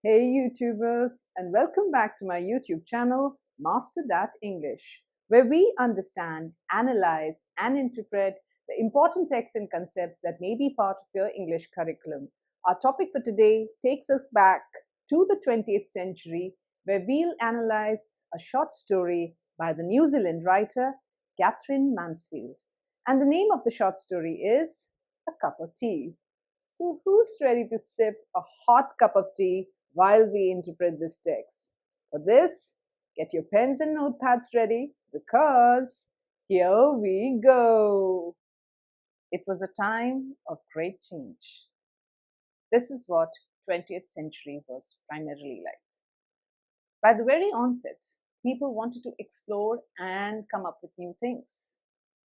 Hey YouTubers, and welcome back to my YouTube channel, Master That English, where we understand, analyze, and interpret the important texts and concepts that may be part of your English curriculum. Our topic for today takes us back to the 20th century, where we'll analyze a short story by the New Zealand writer Katherine Mansfield. And the name of the short story is A Cup of Tea. So, who's ready to sip a hot cup of tea while we interpret this text? For this, get your pens and notepads ready because here we go. It was a time of great change. This is what 20th century was primarily like. By the very onset, people wanted to explore and come up with new things.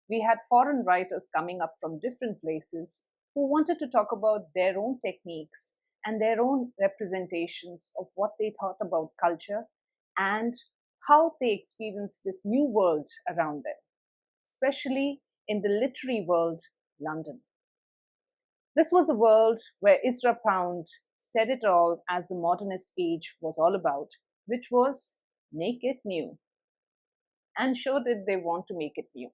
We had foreign writers coming up from different places who wanted to talk about their own techniques and their own representations of what they thought about culture and how they experienced this new world around them, especially in the literary world, London. This was a world where Ezra Pound said it all as the modernist age was all about, which was make it new. And sure did they want to make it new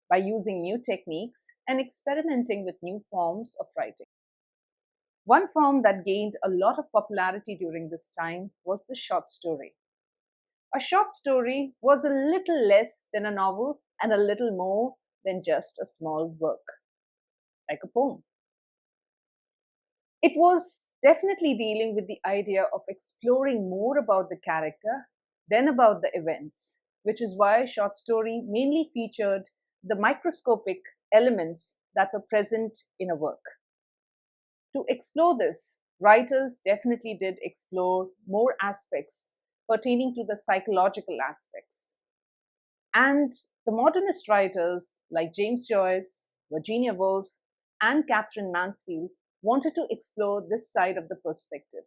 by using new techniques and experimenting with new forms of writing. One form that gained a lot of popularity during this time was the short story. A short story was a little less than a novel and a little more than just a small work, like a poem. It was definitely dealing with the idea of exploring more about the character than about the events, which is why short story mainly featured the microscopic elements that were present in a work. To explore this, writers definitely did explore more aspects pertaining to the psychological aspects. And the modernist writers like James Joyce, Virginia Woolf, and Katherine Mansfield wanted to explore this side of the perspective.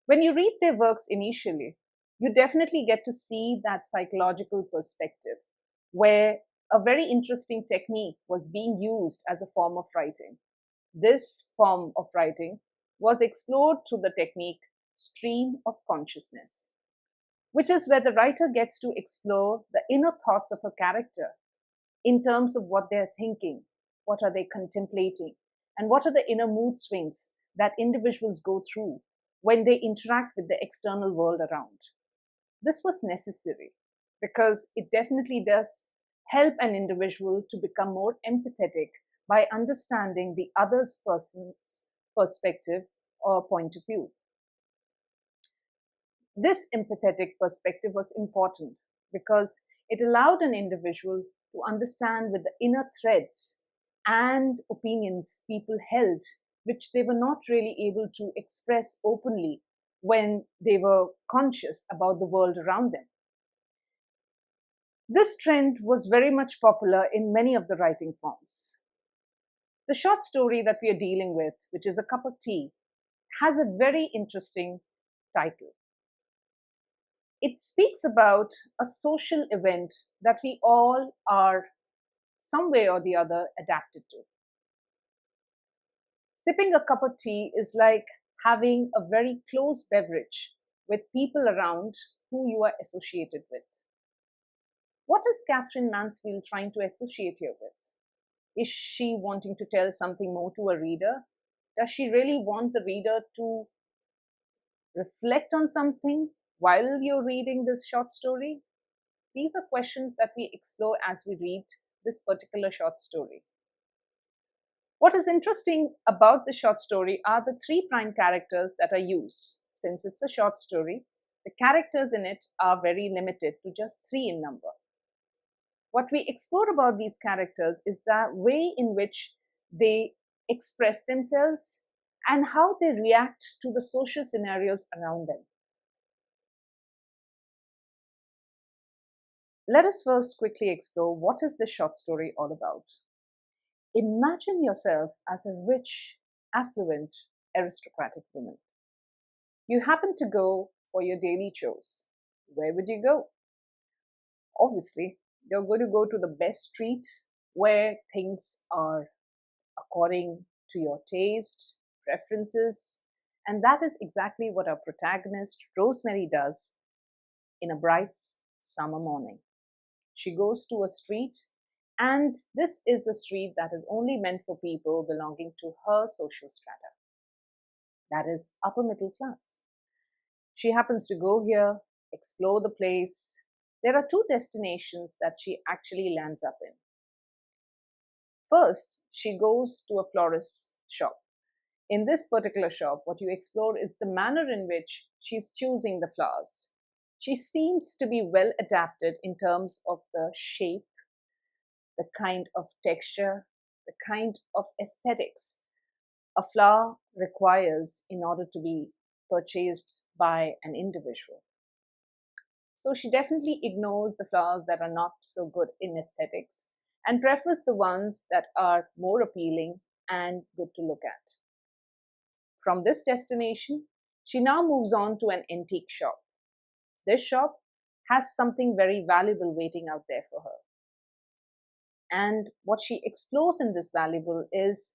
When you read their works initially, you definitely get to see that psychological perspective, where a very interesting technique was being used as a form of writing. This form of writing was explored through the technique stream of consciousness, which is where the writer gets to explore the inner thoughts of a character in terms of what they're thinking, what are they contemplating, and what are the inner mood swings that individuals go through when they interact with the external world around. This was necessary because it definitely does help an individual to become more empathetic by understanding the other person's perspective or point of view. This empathetic perspective was important because it allowed an individual to understand with the inner threads and opinions people held, which they were not really able to express openly when they were conscious about the world around them. This trend was very much popular in many of the writing forms. The short story that we are dealing with, which is A Cup of Tea, has a very interesting title. It speaks about a social event that we all are, some way or the other, adapted to. Sipping a cup of tea is like having a very close beverage with people around who you are associated with. What is Katherine Mansfield trying to associate here with? Is she wanting to tell something more to a reader? Does she really want the reader to reflect on something while you're reading this short story? These are questions that we explore as we read this particular short story. What is interesting about the short story are the three prime characters that are used. Since it's a short story, the characters in it are very limited to just three in number. What we explore about these characters is the way in which they express themselves and how they react to the social scenarios around them. Let us first quickly explore what is this short story all about. Imagine yourself as a rich, affluent, aristocratic woman. You happen to go for your daily chores. Where would you go? Obviously, you're going to go to the best street where things are according to your taste, preferences, And that is exactly what our protagonist, Rosemary, does in a bright summer morning. She goes to a street, and this is a street that is only meant for people belonging to her social strata, that is, upper middle class. She happens to go here, explore the place. There are two destinations that she actually lands up in. First, she goes to a florist's shop. In this particular shop, what you explore is the manner in which she's choosing the flowers. She seems to be well adapted in terms of the shape, the kind of texture, the kind of aesthetics a flower requires in order to be purchased by an individual. So she definitely ignores the flowers that are not so good in aesthetics and prefers the ones that are more appealing and good to look at. From this destination, she now moves on to an antique shop. This shop has something very valuable waiting out there for her. And what she explores in this valuable is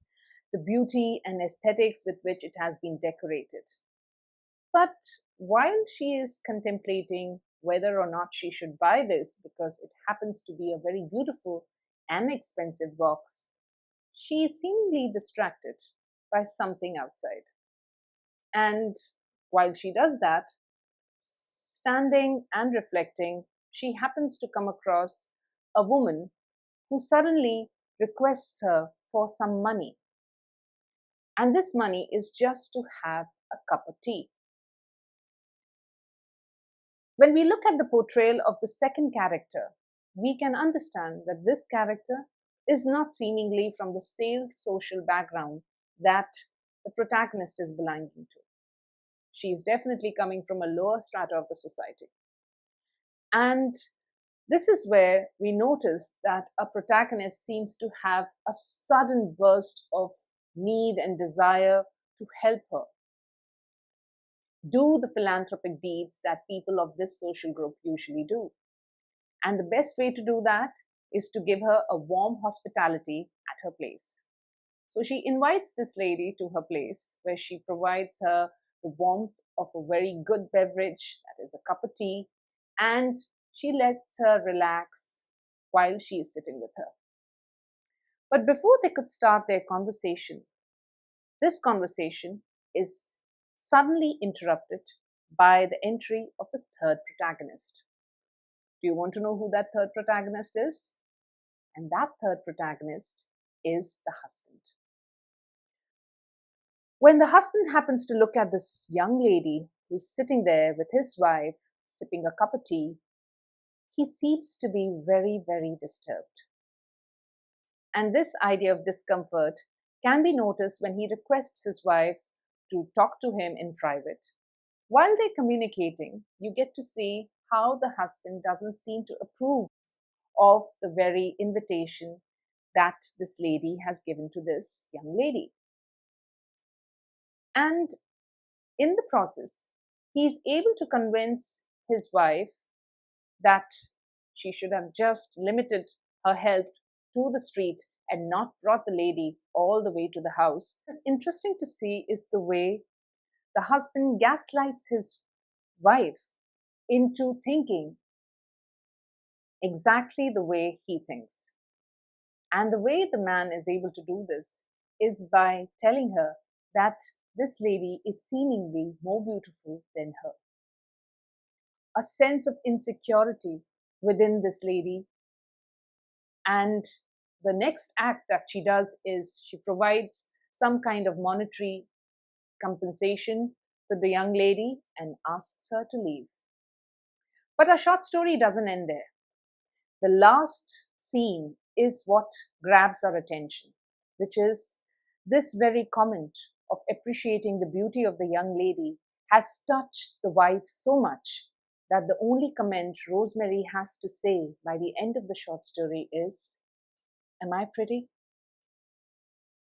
the beauty and aesthetics with which it has been decorated. But while she is contemplating whether or not she should buy this because it happens to be a very beautiful and expensive box, she is seemingly distracted by something outside. And while she does that, standing and reflecting, she happens to come across a woman who suddenly requests her for some money. And this money is just to have a cup of tea. When we look at the portrayal of the second character, we can understand that this character is not seemingly from the same social background that the protagonist is belonging to. She is definitely coming from a lower strata of the society. And this is where we notice that a protagonist seems to have a sudden burst of need and desire to help her do the philanthropic deeds that people of this social group usually do. And the best way to do that is to give her a warm hospitality at her place. So she invites this lady to her place where she provides her the warmth of a very good beverage, that is a cup of tea, and she lets her relax while she is sitting with her. But before they could start their conversation, this conversation is suddenly interrupted by the entry of the third protagonist. Do you want to know who that third protagonist is? And that third protagonist is the husband. When the husband happens to look at this young lady who's sitting there with his wife, sipping a cup of tea, he seems to be very, very disturbed. And this idea of discomfort can be noticed when he requests his wife to talk to him in private. While they're communicating, you get to see how the husband doesn't seem to approve of the very invitation that this lady has given to this young lady. And in the process, he's able to convince his wife that she should have just limited her help to the street and not brought the lady all the way to the house. What's interesting to see is the way the husband gaslights his wife into thinking exactly the way he thinks. And the way the man is able to do this is by telling her that this lady is seemingly more beautiful than her. A sense of insecurity within this lady. And the next act that she does is she provides some kind of monetary compensation to the young lady and asks her to leave. But our short story doesn't end there. The last scene is what grabs our attention, which is this very comment of appreciating the beauty of the young lady has touched the wife so much that the only comment Rosemary has to say by the end of the short story is, "Am I pretty?"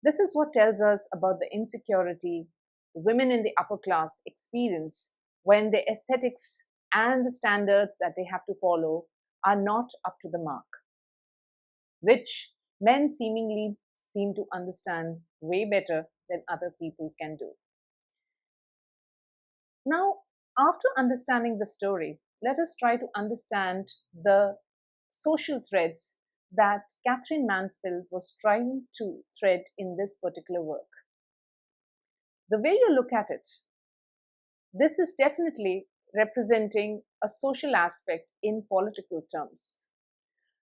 This is what tells us about the insecurity the women in the upper class experience when the aesthetics and the standards that they have to follow are not up to the mark, which men seemingly seem to understand way better than other people can do. Now, after understanding the story, let us try to understand the social threads that Katherine Mansfield was trying to thread in this particular work. The way you look at it, this is definitely representing a social aspect in political terms,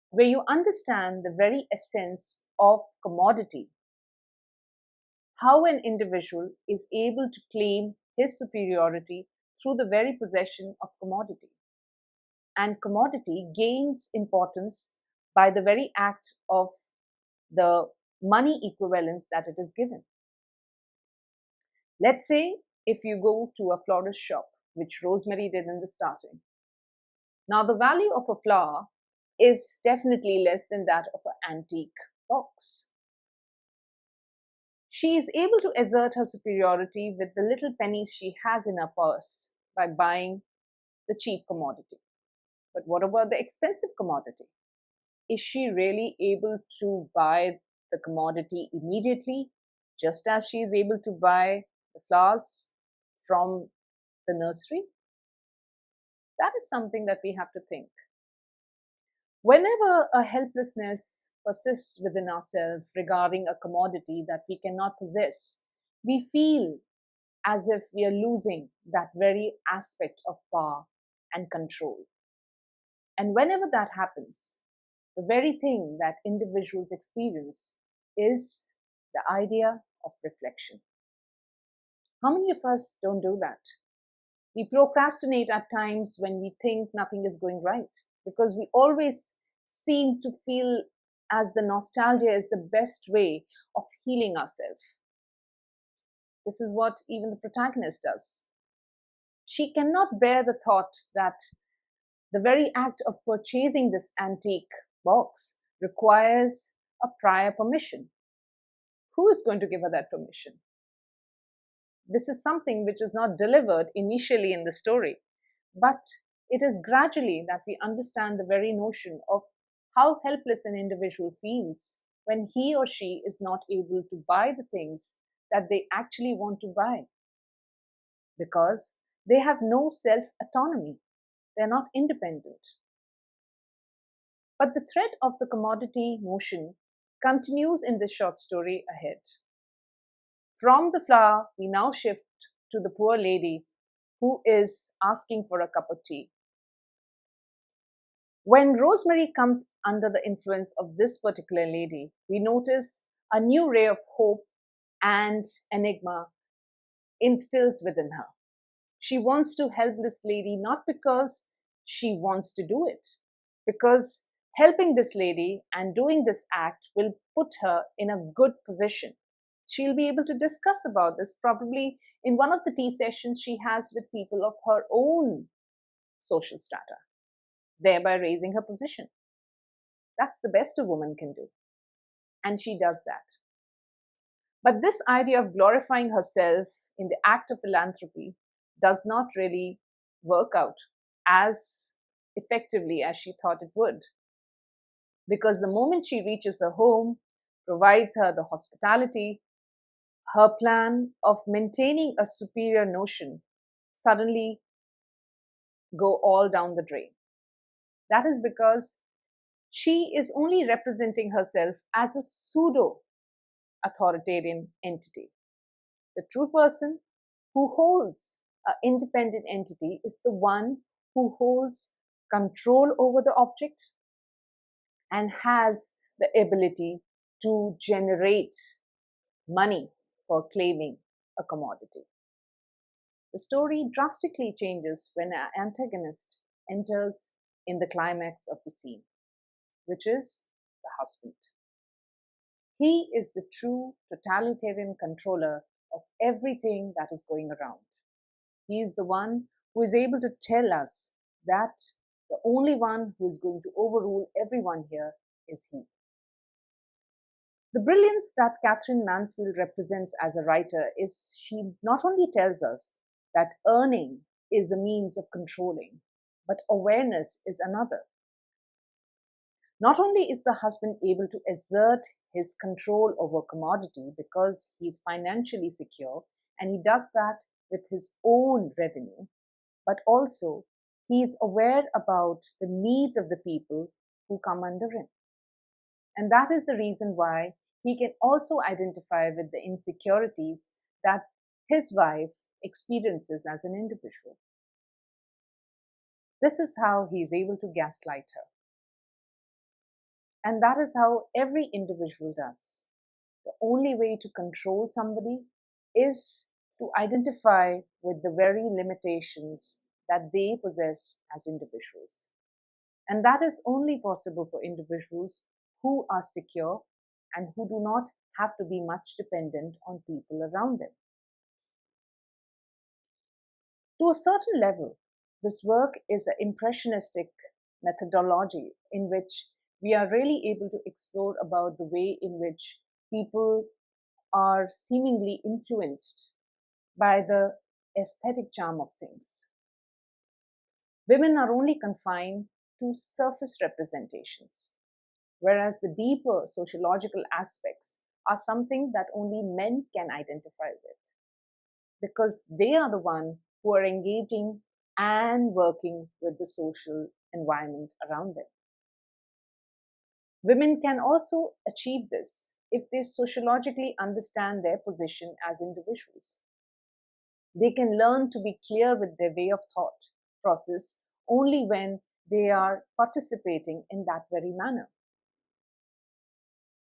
where you understand the very essence of commodity, how an individual is able to claim his superiority through the very possession of commodity. And commodity gains importance by the very act of the money equivalence that it is given. Let's say if you go to a florist shop, which Rosemary did in the starting. Now, the value of a flower is definitely less than that of an antique box. She is able to assert her superiority with the little pennies she has in her purse by buying the cheap commodity. But what about the expensive commodity? Is she really able to buy the commodity immediately, just as she is able to buy the flowers from the nursery? That is something that we have to think. Whenever a helplessness persists within ourselves regarding a commodity that we cannot possess, we feel as if we are losing that very aspect of power and control. And whenever that happens, the very thing that individuals experience is the idea of reflection. How many of us don't do that? We procrastinate at times when we think nothing is going right, because we always seem to feel as the nostalgia is the best way of healing ourselves. This is what even the protagonist does. She cannot bear the thought that the very act of purchasing this antique box requires a prior permission. Who is going to give her that permission? This is something which is not delivered initially in the story, but it is gradually that we understand the very notion of how helpless an individual feels when he or she is not able to buy the things that they actually want to buy, because they have no self-autonomy. They're not independent. But the thread of the commodity notion continues in this short story ahead. From the flower, we now shift to the poor lady who is asking for a cup of tea. When Rosemary comes under the influence of this particular lady, we notice a new ray of hope and enigma instills within her. She wants to help this lady not because she wants to do it, because helping this lady and doing this act will put her in a good position. She'll be able to discuss about this probably in one of the tea sessions she has with people of her own social strata, thereby raising her position. That's the best a woman can do. And she does that. But this idea of glorifying herself in the act of philanthropy does not really work out as effectively as she thought it would. Because the moment she reaches her home, provides her the hospitality, her plan of maintaining a superior notion suddenly go all down the drain. That is because she is only representing herself as a pseudo authoritarian entity. The true person who holds an independent entity is the one who holds control over the object and has the ability to generate money for claiming a commodity. The story drastically changes when our antagonist enters in the climax of the scene, which is the husband. He is the true totalitarian controller of everything that is going around. He is the one who is able to tell us that the only one who is going to overrule everyone here is he. The brilliance that Katherine Mansfield represents as a writer is she not only tells us that earning is a means of controlling, but awareness is another. Not only is the husband able to assert his control over commodity because he is financially secure, and he does that with his own revenue, but also he is aware about the needs of the people who come under him. And that is the reason why he can also identify with the insecurities that his wife experiences as an individual. This is how he is able to gaslight her. And that is how every individual does. The only way to control somebody is to identify with the very limitations that they possess as individuals. And that is only possible for individuals who are secure and who do not have to be much dependent on people around them. To a certain level, this work is an impressionistic methodology in which we are really able to explore about the way in which people are seemingly influenced by the aesthetic charm of things. Women are only confined to surface representations, whereas the deeper sociological aspects are something that only men can identify with, because they are the one who are engaging and working with the social environment around them. Women can also achieve this if they sociologically understand their position as individuals. They can learn to be clear with their way of thought process only when they are participating in that very manner.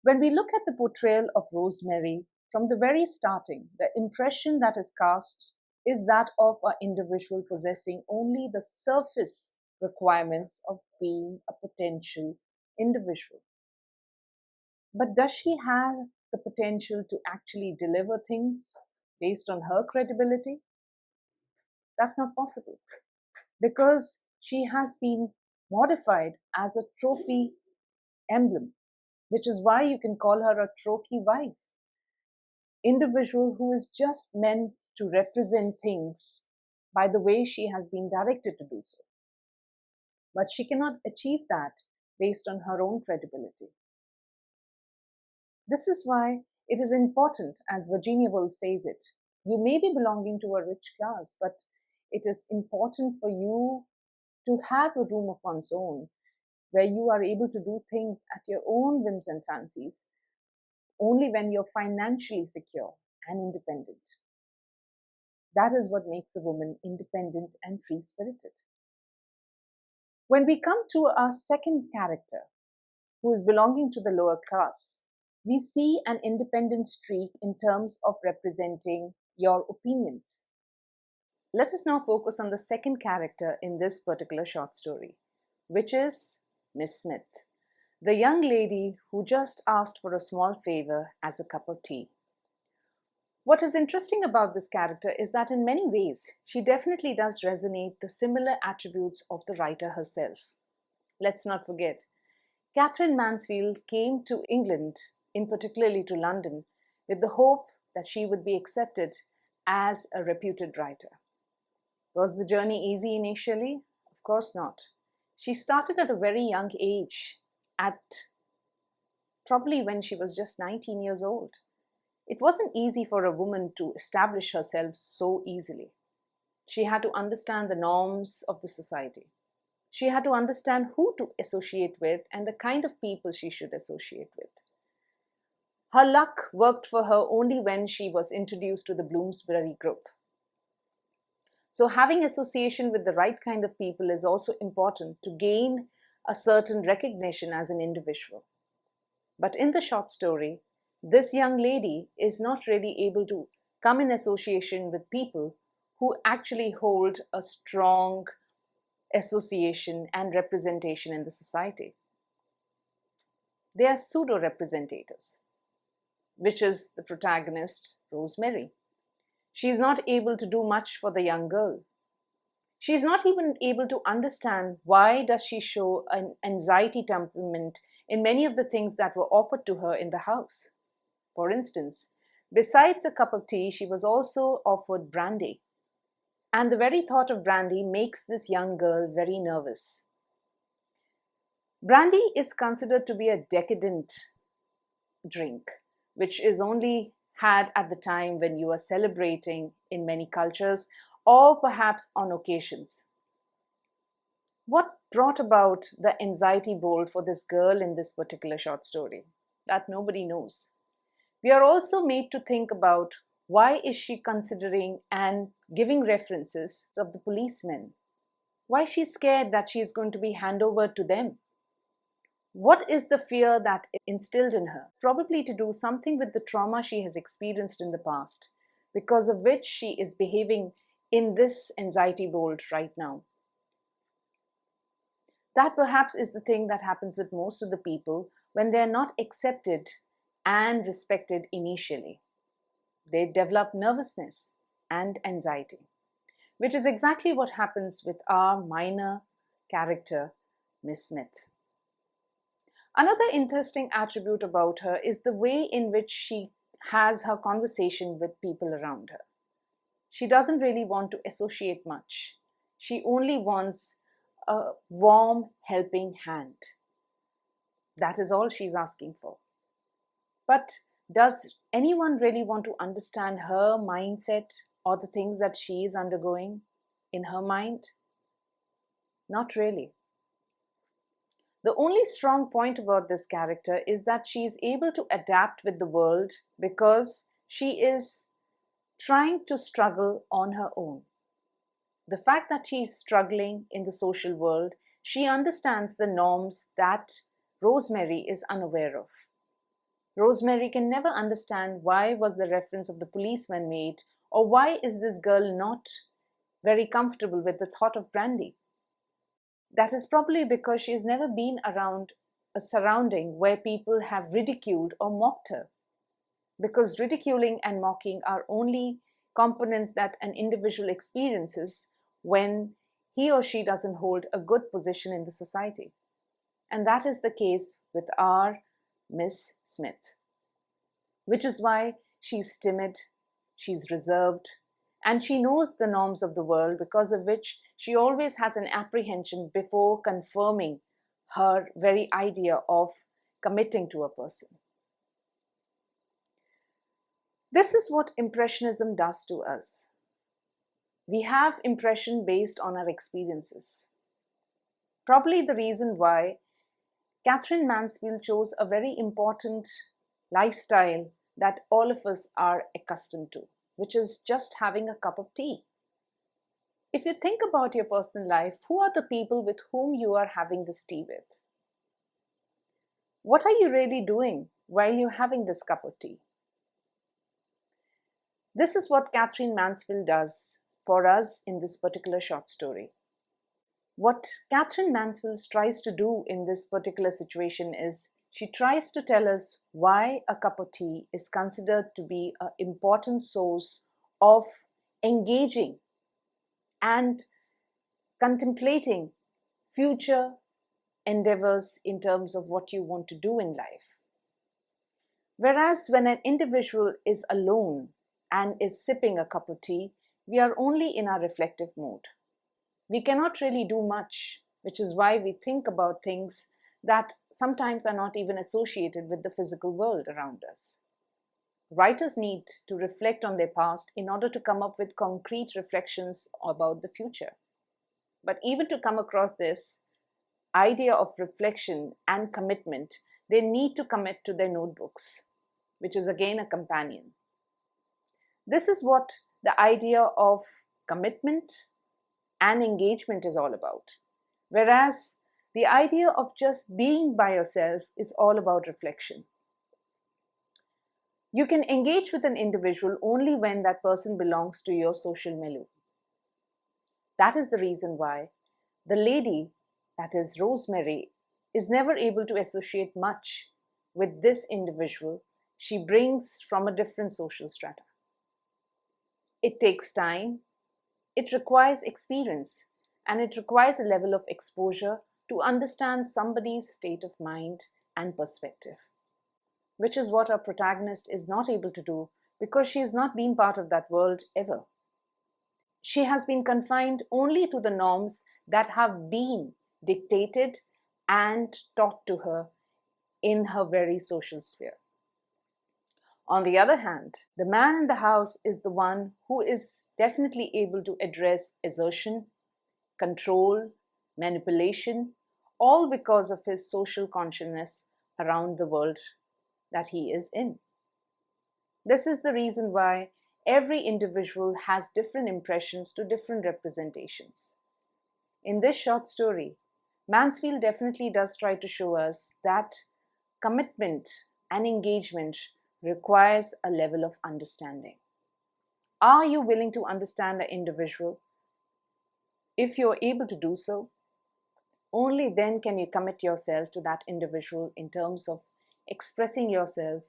When we look at the portrayal of Rosemary, from the very starting, the impression that is cast is that of an individual possessing only the surface requirements of being a potential individual. But does she have the potential to actually deliver things based on her credibility? That's not possible, because she has been modified as a trophy emblem, which is why you can call her a trophy wife. Individual who is just meant to represent things by the way she has been directed to do so. But she cannot achieve that based on her own credibility. This is why it is important, as Virginia Woolf says it, you may be belonging to a rich class, but it is important for you to have a room of one's own where you are able to do things at your own whims and fancies only when you're financially secure and independent. That is what makes a woman independent and free-spirited. When we come to our second character, who is belonging to the lower class, we see an independent streak in terms of representing your opinions. Let us now focus on the second character in this particular short story, which is Miss Smith, the young lady who just asked for a small favor as a cup of tea. What is interesting about this character is that in many ways, she definitely does resonate the similar attributes of the writer herself. Let's not forget, Katherine Mansfield came to England, in particularly to London, with the hope that she would be accepted as a reputed writer. Was the journey easy initially? Of course not. She started at a very young age, at probably when she was just 19 years old. It wasn't easy for a woman to establish herself so easily. She had to understand the norms of the society. She had to understand who to associate with and the kind of people she should associate with. Her luck worked for her only when she was introduced to the Bloomsbury group. So having association with the right kind of people is also important to gain a certain recognition as an individual. But in the short story, this young lady is not really able to come in association with people who actually hold a strong association and representation in the society. They are pseudo-representators, which is the protagonist, Rosemary. She is not able to do much for the young girl. She is not even able to understand why does she show an anxiety temperament in many of the things that were offered to her in the house. For instance, besides a cup of tea, she was also offered brandy. And the very thought of brandy makes this young girl very nervous. Brandy is considered to be a decadent drink, which is only had at the time when you were celebrating in many cultures, or perhaps on occasions. What brought about the anxiety bolt for this girl in this particular short story? That nobody knows. We are also made to think about why is she considering and giving references of the policemen? Why she's scared that she is going to be handed over to them? What is the fear that instilled in her? Probably to do something with the trauma she has experienced in the past, because of which she is behaving in this anxiety bolt right now. That perhaps is the thing that happens with most of the people when they are not accepted and respected initially. They develop nervousness and anxiety, which is exactly what happens with our minor character, Miss Smith. Another interesting attribute about her is the way in which she has her conversation with people around her. She doesn't really want to associate much. She only wants a warm, helping hand. That is all she's asking for. But does anyone really want to understand her mindset or the things that she is undergoing in her mind? Not really. The only strong point about this character is that she is able to adapt with the world because she is trying to struggle on her own. The fact that she is struggling in the social world, she understands the norms that Rosemary is unaware of. Rosemary can never understand why was the reference of the policeman made, or why is this girl not very comfortable with the thought of brandy. That is probably because she has never been around a surrounding where people have ridiculed or mocked her. Because ridiculing and mocking are only components that an individual experiences when he or she doesn't hold a good position in the society. And that is the case with our Miss Smith. Which is why she's timid, she's reserved, and she knows the norms of the world, because of which she always has an apprehension before confirming her very idea of committing to a person. This is what Impressionism does to us. We have impression based on our experiences. Probably the reason why Katherine Mansfield chose a very important lifestyle that all of us are accustomed to, which is just having a cup of tea. If you think about your personal life, who are the people with whom you are having this tea with? What are you really doing while you're having this cup of tea? This is what Katherine Mansfield does for us in this particular short story. What Katherine Mansfield tries to do in this particular situation is she tries to tell us why a cup of tea is considered to be an important source of engaging and contemplating future endeavors in terms of what you want to do in life. Whereas when an individual is alone and is sipping a cup of tea, we are only in our reflective mode. We cannot really do much, which is why we think about things that sometimes are not even associated with the physical world around us. Writers need to reflect on their past in order to come up with concrete reflections about the future. But even to come across this idea of reflection and commitment, they need to commit to their notebooks, which is again a companion. This is what the idea of commitment and engagement is all about. Whereas the idea of just being by yourself is all about reflection. You can engage with an individual only when that person belongs to your social milieu. That is the reason why the lady, that is Rosemary, is never able to associate much with this individual she brings from a different social strata. It takes time, it requires experience, and it requires a level of exposure to understand somebody's state of mind and perspective, which is what our protagonist is not able to do because she has not been part of that world ever. She has been confined only to the norms that have been dictated and taught to her in her very social sphere. On the other hand, the man in the house is the one who is definitely able to address assertion, control, manipulation, all because of his social consciousness around the world that he is in. This is the reason why every individual has different impressions to different representations. In this short story, Mansfield definitely does try to show us that commitment and engagement requires a level of understanding. Are you willing to understand an individual? If you're able to do so, only then can you commit yourself to that individual in terms of expressing yourself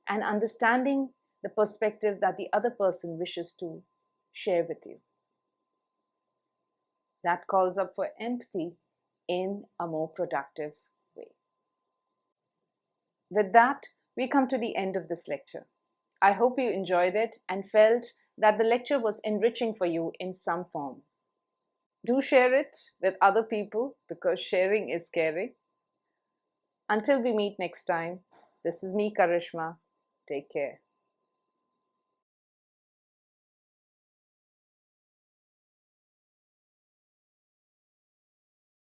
and understanding the perspective that the other person wishes to share with you. That calls up for empathy in a more productive way. With that, we come to the end of this lecture. I hope you enjoyed it and felt that the lecture was enriching for you in some form. Do share it with other people because sharing is caring. Until we meet next time, this is me, Karishma. Take care.